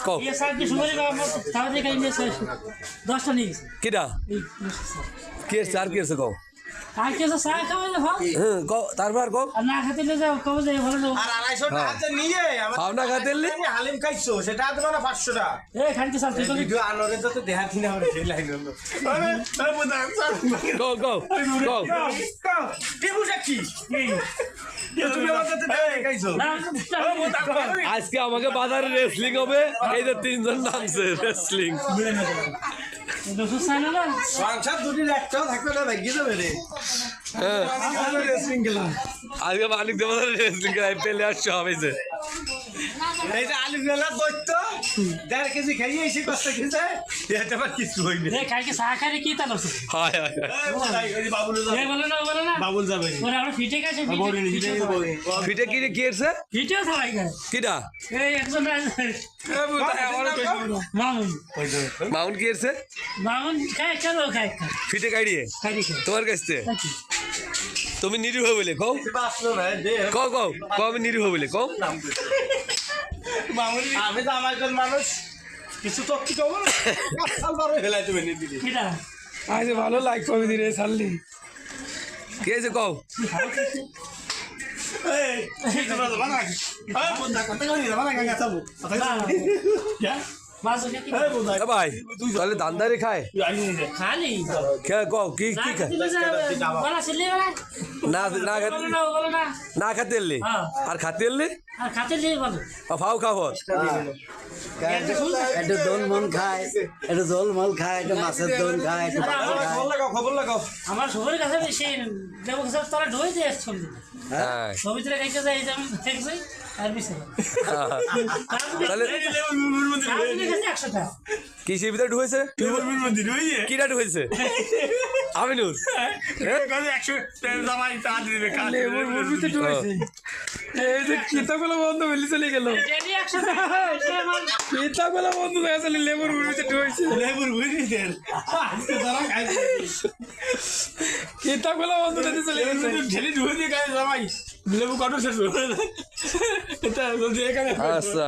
কও ये साल की सुमरी का तावा दे कहीं में से 10 टा नहीं কিডা কে স্যার কে আছে কও आज के से साल का में भाव হ্যাঁ কও তারপর কও ना खाते ले जाओ कब जाए ভালো লোক আর 250 টাকা নিয়ে খাওনা খাতেলি হালিম খাইছো সেটা তোমার 500 টাকা ए खान के साथ तो ভিডিও আনরে তো দেখাতি না ওরে সেই লাইন হলো আরে বুদা কও কও কও কি বুঝাচ্ছি তুমি আমাকে খাইছো ना আজকে আমাকে বাজারে রেসলিং হবে এই যে তিনজন নামছে রেসলিং दोस्तों साल ना সংসার দুটি একটাও থাকবে না ভাগ্য যাবে রে হ্যাঁ রেসলিং গেলাম আজকে মালিক দেব রেসলিং করে পেলে আসছে হবে যে এই যে আলু গেলা দইতো 1.5 কেজি খাইয়ে এসে কষ্ট খেতে এটা আবার কিছু হইনি ए खान के साखरे की ता लोग হায় হায় এই বাবুল ए बोलो ना বাবুল যাবে और আমরা ফিটে গেছে ফিটে কি কি এরছে ফিটেও থাকাই গেছে কিডা এই একজন মামুন মাউন্ট কি এরছে মামুন খায় চলো খায় ফিটে কাইড়িয়ে খাই দেখে তোমার কাছে তুমি নিরীহ বলে কও বাসলো না দে কও কও কও আমি নিরীহ বলে কও আমি তো আমার একজন মানুষ কিছু তো কি কব না সাল বারো হেলাই তুমি নি দিদি কিটা আজ ভালো লাইক করবি রে সাল্লি কে আছে কও এই ঠিক আছে বানা এই বন্ধা কত কই না বানা গাঙ্গা চাবো মাসো কি এই বন্ধা এ ভাই তাহলে দান্দারে খায় খালি কে কও কি কি খায় বলা ছিলে বলা না না বলো না না খাতে এলি হ্যাঁ। আর খাতে এলি আর খাতে দিয়ে বলো ফাও খাও একটু দোল মন খায় একটু জল মল খায় একটু মাছের দোল খায় একটু খবর লাগাও আমার সবার কাছে সেই দেবো স্যার তারা ঢোই দিয়ে ছবি হ্যাঁ ছবিতে খাইতে যাই যেমন দেখছি আর বেশি তাহলে 100 টাকা কিসের ভিতরে ঢুকেছে কিটা ঢুকেছে আমিনুর লেবুর মুরগিতে ঢুকেছে এই যে কিতাবগুলো বন্ধ হয়ে চলে গেল ডেলি 100 টাকা সে আমার কিতাবগুলো বন্ধ হয়ে গেছে লেবুর মুরগিতে ঢুকেছে লেবুর বুঝি দেন আজকে তারা খাইছে কিতাবগুলো বন্ধ হয়ে চলে গেছে ঢেলি ঢুকে দিয়ে গায় জামাই লেবু কাটো শেষ হলো এটা যদি এখানে আচ্ছা